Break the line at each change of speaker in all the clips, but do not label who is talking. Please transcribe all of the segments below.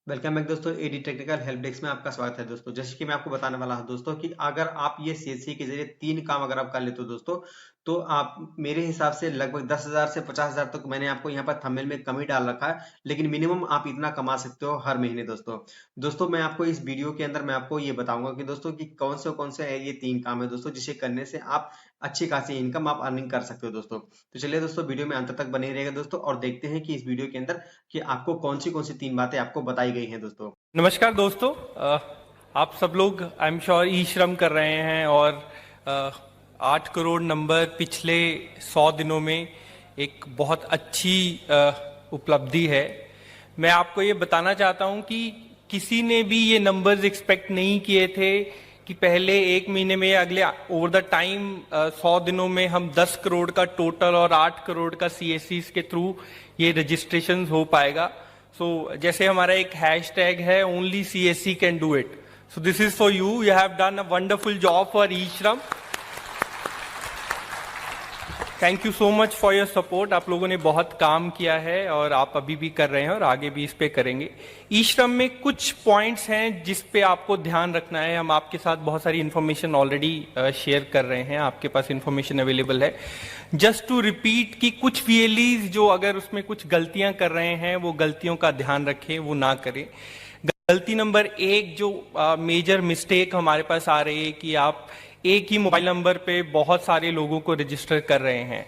Welcome back दोस्तों। AD technical help desk में आपका स्वागत है दोस्तों। जैसे कि मैं आपको बताने वाला हूं दोस्तों कि अगर आप ये सीएससी के जरिए 3 काम अगर आप कर लेते हो दोस्तों, तो आप मेरे हिसाब से लगभग 10,000 से 50,000 तक मैंने आपको यहाँ पर थंबनेल में कम ही डाल रखा है, लेकिन मिनिमम आप इतना कमा सकते हो हर महीने दोस्तों। दोस्तों मैं आपको इस वीडियो के अंदर मैं आपको ये बताऊंगा कि दोस्तों कि कौन से ये 3 काम है दोस्तों, जिसे करने से आप अच्छी खासी इनकम आप अर्निंग कर सकते हो दोस्तों। तो चलिए दोस्तों, वीडियो में अंत तक बने रहेगा दोस्तों, और देखते हैं कि इस वीडियो के अंदर कि आपको कौन सी 3 बातें आपको बताई गई हैं दोस्तों।
नमस्कार दोस्तों। आप सब लोग आई एम श्योर ई श्रम कर रहे हैं और 8 करोड़ नंबर पिछले 100 दिनों में एक बहुत अच्छी उपलब्धि है। मैं आपको ये बताना चाहता हूँ कि किसी ने भी ये नंबर्स एक्सपेक्ट नहीं किए थे कि पहले 1 महीने में अगले ओवर द टाइम 100 दिनों में हम 10 करोड़ का टोटल और 8 करोड़ का सीएससी के थ्रू ये रजिस्ट्रेशन हो पाएगा। जैसे हमारा एक हैशटैग है only CSC can do it. So this is for you have done a wonderful job for e Shram. Thank you so much for your support. आप लोगों ने बहुत काम किया है और आप अभी भी कर रहे हैं और आगे भी इस पे करेंगे। ई श्रम में कुछ पॉइंट्स हैं जिस पे आपको ध्यान रखना है। हम आपके साथ बहुत सारी इन्फॉर्मेशन ऑलरेडी शेयर कर रहे हैं, आपके पास इन्फॉर्मेशन अवेलेबल है। जस्ट टू रिपीट कि कुछ वीएलईज जो अगर उसमें कुछ गलतियां कर रहे हैं वो गलतियों का ध्यान रखें, वो ना करें। गलती नंबर 1 जो मेजर मिस्टेक हमारे पास आ रही है कि आप एक ही मोबाइल नंबर पे बहुत सारे लोगों को रजिस्टर कर रहे हैं।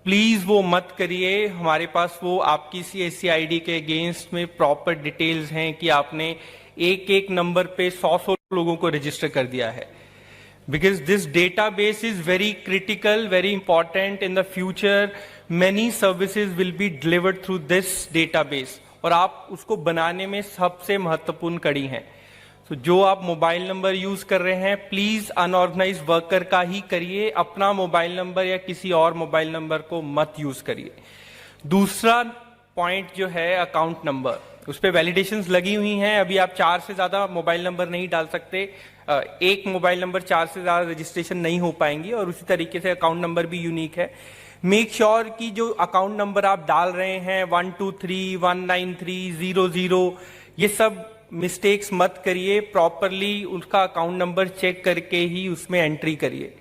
प्लीज वो मत करिए। हमारे पास वो आपकी सीएससी आईडी के अगेंस्ट में प्रॉपर डिटेल्स हैं कि आपने एक नंबर पे 100 लोगों को रजिस्टर कर दिया है। Because this database is very critical, very important in the future. Many services will be delivered through this database. और आप उसको बनाने में सबसे महत्वपूर्ण कड़ी हैं। तो जो आप मोबाइल नंबर यूज कर रहे हैं प्लीज अनऑर्गेनाइज वर्कर का ही करिए, अपना मोबाइल नंबर या किसी और मोबाइल नंबर को मत यूज करिए। दूसरा पॉइंट जो है अकाउंट नंबर, उस पर वैलिडेशंस लगी हुई हैं। अभी आप 4 से ज्यादा मोबाइल नंबर नहीं डाल सकते। एक मोबाइल नंबर 4 से ज्यादा रजिस्ट्रेशन नहीं हो पाएंगी और उसी तरीके से अकाउंट नंबर भी यूनिक है। मेक श्योर कि जो अकाउंट नंबर आप डाल रहे हैं 123 193 00, ये सब मिस्टेक्स मत करिए। प्रॉपरली उसका अकाउंट नंबर चेक करके ही उसमें एंट्री करिए।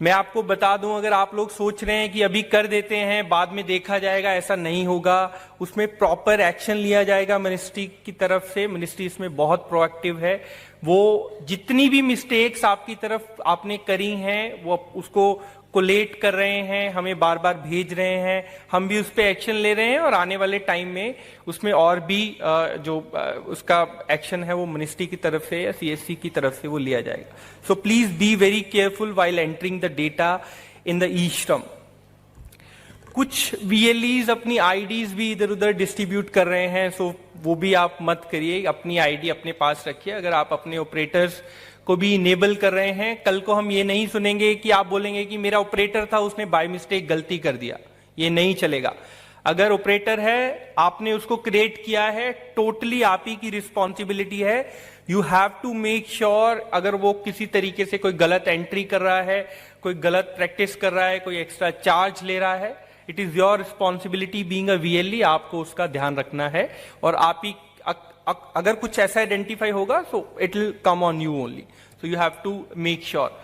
मैं आपको बता दूं, अगर आप लोग सोच रहे हैं कि अभी कर देते हैं बाद में देखा जाएगा, ऐसा नहीं होगा। उसमें प्रॉपर एक्शन लिया जाएगा मिनिस्ट्री की तरफ से। मिनिस्ट्री इसमें बहुत प्रोएक्टिव है। वो जितनी भी मिस्टेक्स आपकी तरफ आपने करी हैं वो उसको कोलेट कर रहे हैं, हमें बार बार भेज रहे हैं, हम भी उस पर एक्शन ले रहे हैं और आने वाले टाइम में उसमें और भी जो उसका एक्शन है वो मिनिस्ट्री की तरफ से या सीएससी की तरफ से वो लिया जाएगा। So please be very careful while entering the data in the e Shram. कुछ वीएलईज अपनी आईडीज भी इधर उधर डिस्ट्रीब्यूट कर रहे हैं, सो वो भी आप मत करिए। अपनी आईडी अपने पास रखिए। अगर आप अपने ऑपरेटर्स को भी इनेबल कर रहे हैं, कल को हम ये नहीं सुनेंगे कि आप बोलेंगे कि मेरा ऑपरेटर था उसने बाय मिस्टेक गलती कर दिया। ये नहीं चलेगा। अगर ऑपरेटर है, आपने उसको क्रिएट किया है, टोटली आप ही की रिस्पॉन्सिबिलिटी है। You have to make sure अगर वो किसी तरीके से कोई गलत एंट्री कर रहा है, कोई गलत प्रैक्टिस कर रहा है, कोई एक्स्ट्रा चार्ज ले रहा है, it is your responsibility being a VLE, आपको उसका ध्यान रखना है। और आप ही अगर कुछ ऐसा आइडेंटिफाई होगा so it will come on you only, so you have to make sure.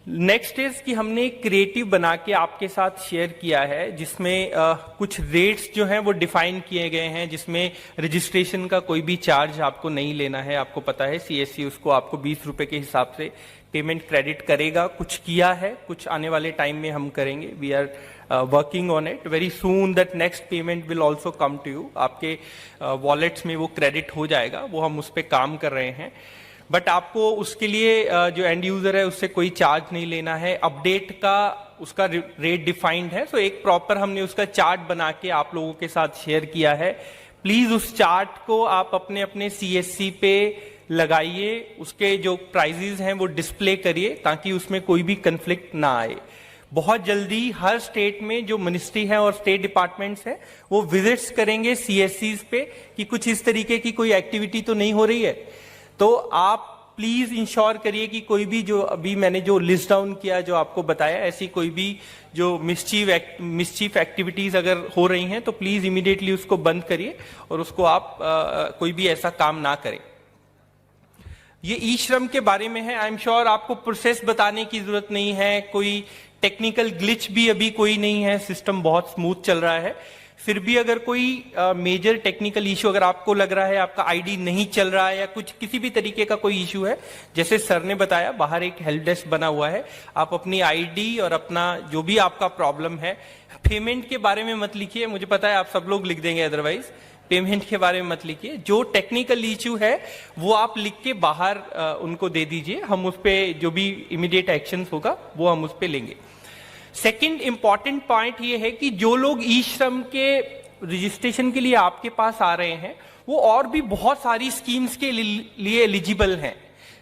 Next is कि हमने एक क्रिएटिव बना के आपके साथ शेयर किया है जिसमें कुछ रेट्स जो हैं वो डिफाइन किए गए हैं, जिसमें रजिस्ट्रेशन का कोई भी चार्ज आपको नहीं लेना है। आपको पता है सीएससी उसको आपको 20 रुपए के हिसाब से पेमेंट क्रेडिट करेगा। कुछ किया है, कुछ आने वाले टाइम में हम करेंगे। We are working on it. Very soon that next payment will also come to you. आपके वॉलेट्स में वो क्रेडिट हो जाएगा, वो हम उस पर काम कर रहे हैं। बट आपको उसके लिए जो एंड यूजर है उससे कोई चार्ज नहीं लेना है। अपडेट का उसका रेट डिफाइंड है, सो एक प्रॉपर हमने उसका चार्ट बना के आप लोगों के साथ शेयर किया है। प्लीज उस चार्ट को आप अपने अपने सीएससी पे लगाइए, उसके जो प्राइजेस हैं वो डिस्प्ले करिए ताकि उसमें कोई भी कंफ्लिक्ट ना आए। बहुत जल्दी हर स्टेट में जो मिनिस्ट्री है और स्टेट डिपार्टमेंट्स हैं वो विजिट्स करेंगे सीएससीज पे कि कुछ इस तरीके की कोई एक्टिविटी तो नहीं हो रही है। तो आप प्लीज इंश्योर करिए कि कोई भी जो अभी मैंने जो लिस्ट डाउन किया, जो आपको बताया, ऐसी कोई भी जो मिसचीफ एक्टिविटीज अगर हो रही हैं तो प्लीज इमीडिएटली उसको बंद करिए और उसको आप कोई भी ऐसा काम ना करें। ये ई श्रम के बारे में है। आई एम श्योर आपको प्रोसेस बताने की जरूरत नहीं है, कोई टेक्निकल ग्लिच भी अभी कोई नहीं है, सिस्टम बहुत स्मूथ चल रहा है। फिर भी अगर कोई मेजर टेक्निकल इशू अगर आपको लग रहा है, आपका आईडी नहीं चल रहा है या कुछ किसी भी तरीके का कोई इशू है, जैसे सर ने बताया बाहर एक हेल्प डेस्क बना हुआ है, आप अपनी आईडी और अपना जो भी आपका प्रॉब्लम है, पेमेंट के बारे में मत लिखिए, मुझे पता है आप सब लोग लिख देंगे, अदरवाइज पेमेंट के बारे में मत लिखिए। जो टेक्निकल इशू है वो आप लिख के बाहर उनको दे दीजिए, हम उस पर जो भी इमीडिएट एक्शन होगा वो हम उस पर लेंगे। सेकंड इंपॉर्टेंट पॉइंट ये है कि जो लोग ई श्रम के रजिस्ट्रेशन के लिए आपके पास आ रहे हैं वो और भी बहुत सारी स्कीम्स के लिए एलिजिबल हैं।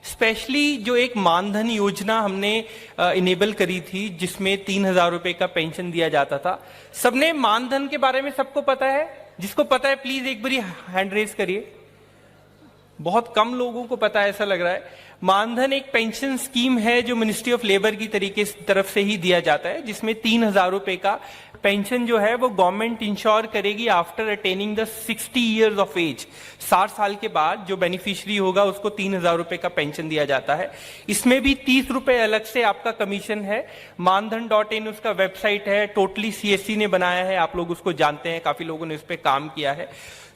स्पेशली जो एक मानधन योजना हमने इनेबल करी थी जिसमें 3,000 रुपए का पेंशन दिया जाता था। सबने मानधन के बारे में सबको पता है? जिसको पता है प्लीज एक बारी हैंड रेज करिए। बहुत कम लोगों को पता है ऐसा लग रहा है। मानधन एक पेंशन स्कीम है जो मिनिस्ट्री ऑफ लेबर की तरफ से ही दिया जाता है, जिसमें 3,000 रुपए का पेंशन जो है वो गवर्नमेंट इंश्योर करेगी after attaining the 60 years of age. 60 साल के बाद जो बेनिफिशियरी होगा उसको 3,000 रुपए का पेंशन दिया जाता है। इसमें भी 30 रुपए अलग से आपका कमीशन है। मानधन.in उसका वेबसाइट है, टोटली CSC ने बनाया है, आप लोग उसको जानते हैं, काफी लोगों ने उस पर काम किया है।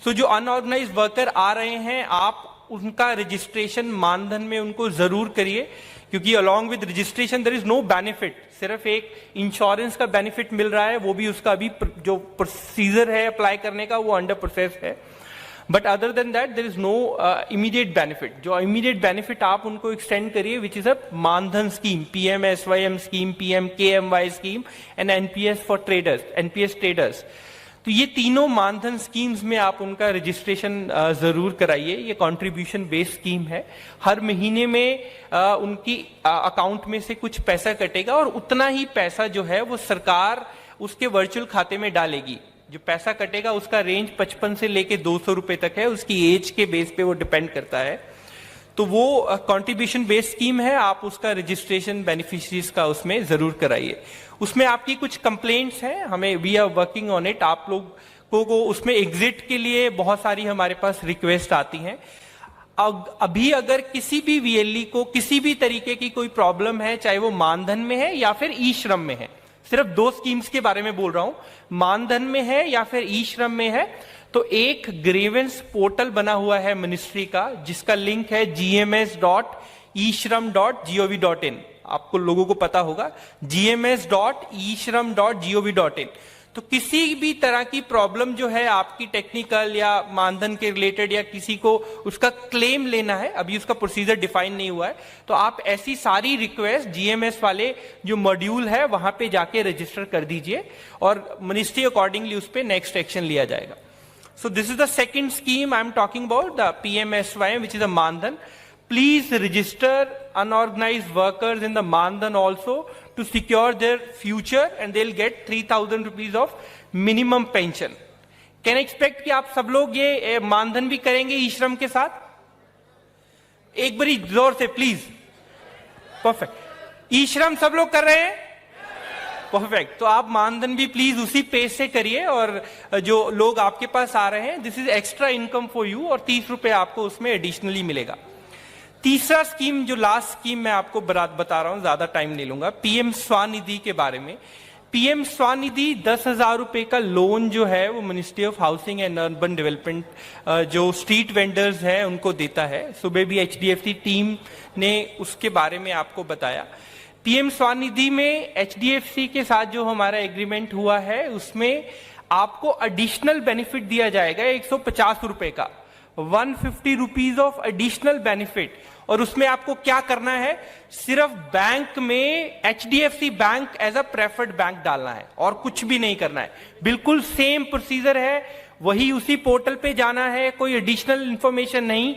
सो जो अनऑर्गेनाइज वर्कर आ रहे हैं आप उनका रजिस्ट्रेशन मानधन में उनको जरूर करिए, क्योंकि along with registration there is no benefit, सिर्फ एक इंश्योरेंस का बेनिफिट मिल रहा है, वो भी उसका अभी जो प्रोसीजर है अप्लाई करने का वो अंडर प्रोसेस है। But other than that there is no immediate benefit. जो इमीडिएट बेनिफिट आप उनको एक्सटेंड करिए which is a Maandhan scheme, PMSYM scheme, PMKMY scheme and NPS for traders, NPS traders. तो ये तीनों मानधन स्कीम्स में आप उनका रजिस्ट्रेशन जरूर कराइए। ये कंट्रीब्यूशन बेस्ड स्कीम है, हर महीने में उनकी अकाउंट में से कुछ पैसा कटेगा और उतना ही पैसा जो है वो सरकार उसके वर्चुअल खाते में डालेगी। जो पैसा कटेगा उसका रेंज 55 से लेके 200 रुपए तक है, उसकी एज के बेस पे वो डिपेंड करता है। तो वो कंट्रीब्यूशन बेस्ड स्कीम है, आप उसका रजिस्ट्रेशन बेनिफिशियरीज का उसमें जरूर कराइए। उसमें आपकी कुछ कंप्लेंट्स हैं, हमें we are working on it. आप लोग को उसमें एग्जिट के लिए बहुत सारी हमारे पास रिक्वेस्ट आती हैं। अभी अगर किसी भी VLE को किसी भी तरीके की कोई प्रॉब्लम है, चाहे वो मानधन में है या फिर ई श्रम में है, सिर्फ 2 स्कीम्स के बारे में बोल रहा हूं, मानधन में है या फिर ई श्रम में है, तो एक ग्रीवेंस पोर्टल बना हुआ है मिनिस्ट्री का जिसका लिंक है gms.eshram.gov.in। आपको लोगों को पता होगा gms.eshram.gov.in। तो किसी भी तरह की प्रॉब्लम जो है आपकी टेक्निकल या मानधन के रिलेटेड या किसी को उसका क्लेम लेना है, अभी उसका प्रोसीजर डिफाइन नहीं हुआ है, तो आप ऐसी सारी रिक्वेस्ट GMS वाले जो मॉड्यूल है वहां पे जाके रजिस्टर कर दीजिए और मिनिस्ट्री अकॉर्डिंगली उस पर नेक्स्ट एक्शन लिया जाएगा। So this is the second scheme I am talking about, the PMSYM, which is a Mandhan. Please register unorganized workers in the Mandhan also to secure their future, and they'll get 3,000 rupees of minimum pension. Can I expect कि आप सब लोग ये मानधन भी करेंगे ई श्रम के साथ? एक बारी जोर से प्लीज। परफेक्ट। ई श्रम सब लोग कर रहे हैं? परफेक्ट। तो आप मानधन भी प्लीज उसी पेज से करिए और जो लोग आपके पास आ रहे हैं, this is extra income for you, और 30 रुपए आपको उसमें एडिशनली मिलेगा। तीसरा स्कीम, जो लास्ट स्कीम मैं आपको बता रहा हूं, ज्यादा टाइम नहीं लूंगा, PM स्वनिधि के बारे में। PM स्वनिधि 10,000 रुपए का लोन जो है वो ministry of housing and urban development जो स्ट्रीट वेंडर्स है उनको देता है। सुबह भी HDFC टीम ने उसके बारे में आपको बताया। PM स्वनिधि में HDFC के साथ जो हमारा एग्रीमेंट हुआ है उसमें आपको एडिशनल बेनिफिट दिया जाएगा 150 रुपए का, 150 रुपीज ऑफ एडिशनल बेनिफिट। और उसमें आपको क्या करना है, सिर्फ बैंक में HDFC bank as a preferred bank डालना है और कुछ भी नहीं करना है। बिल्कुल सेम प्रोसीजर है, वही उसी पोर्टल पे जाना है, कोई एडिशनल इंफॉर्मेशन नहीं,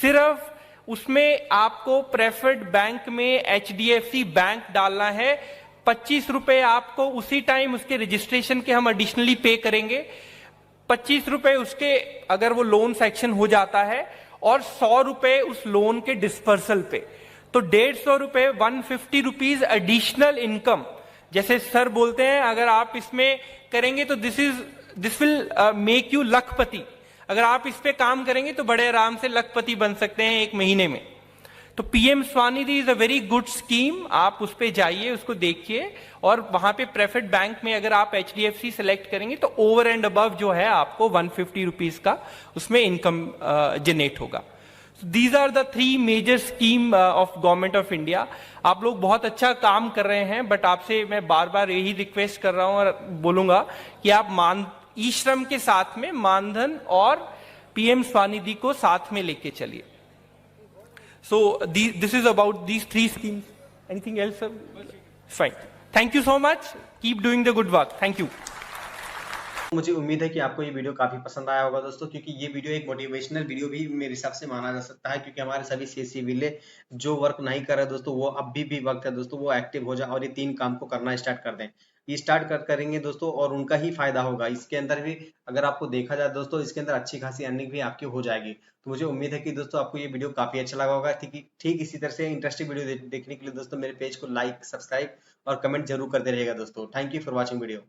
सिर्फ उसमें आपको प्रेफर्ड बैंक में HDFC बैंक डालना है। 25 रुपए आपको उसी टाइम उसके रजिस्ट्रेशन के हम एडिशनली पे करेंगे, 25 रुपए उसके अगर वो लोन सेक्शन हो जाता है, और 100 रुपए उस लोन के डिस्पर्सल पे। तो 150 रुपए 150 रुपीज एडिशनल इनकम, जैसे सर बोलते हैं अगर आप इसमें करेंगे तो दिस विल मेक यू लखपति। अगर आप इस पे काम करेंगे तो बड़े आराम से लखपति बन सकते हैं 1 महीने में। तो PM Svanidhi is a very good scheme, आप उस पे जाइए, उसको देखिए, और वहां पे प्रेफर्ड बैंक में अगर आप HDFC सेलेक्ट करेंगे तो ओवर एंड अबव जो है आपको 150 रुपीज का उसमें इनकम जनरेट होगा। These are the 3 major scheme of government of India. आप लोग बहुत अच्छा काम कर रहे हैं, बट आपसे मैं बार बार यही रिक्वेस्ट कर रहा हूं और बोलूंगा कि आप ई श्रम के साथ में मानधन और पीएम स्वनिधि को साथ में लेके चलिए। So this is about these 3 schemes. Anything else, sir? Fine. Thank you so much. Keep doing the good work. Thank you.
मुझे उम्मीद है कि आपको ये वीडियो काफी पसंद आया होगा दोस्तों, क्योंकि ये वीडियो एक मोटिवेशनल वीडियो भी मेरे हिसाब से माना जा सकता है, क्योंकि हमारे सभी सीएससी वाले जो वर्क नहीं कर रहे दोस्तों, वो अभी भी वक्त है दोस्तों, वो एक्टिव हो जाए और ये 3 काम को करना स्टार्ट कर दें। ये स्टार्ट करेंगे दोस्तों और उनका ही फायदा होगा। इसके अंदर भी अगर आपको देखा जाए दोस्तों, इसके अंदर अच्छी खासी अर्निंग भी आपकी हो जाएगी। तो मुझे उम्मीद है कि दोस्तों आपको ये वीडियो काफी अच्छा लगा होगा। ठीक इसी तरह से इंटरेस्टिंग वीडियो देखने के लिए दोस्तों मेरे पेज को लाइक, सब्सक्राइब और कमेंट जरूर करते रहिएगा दोस्तों। Thank you for watching video.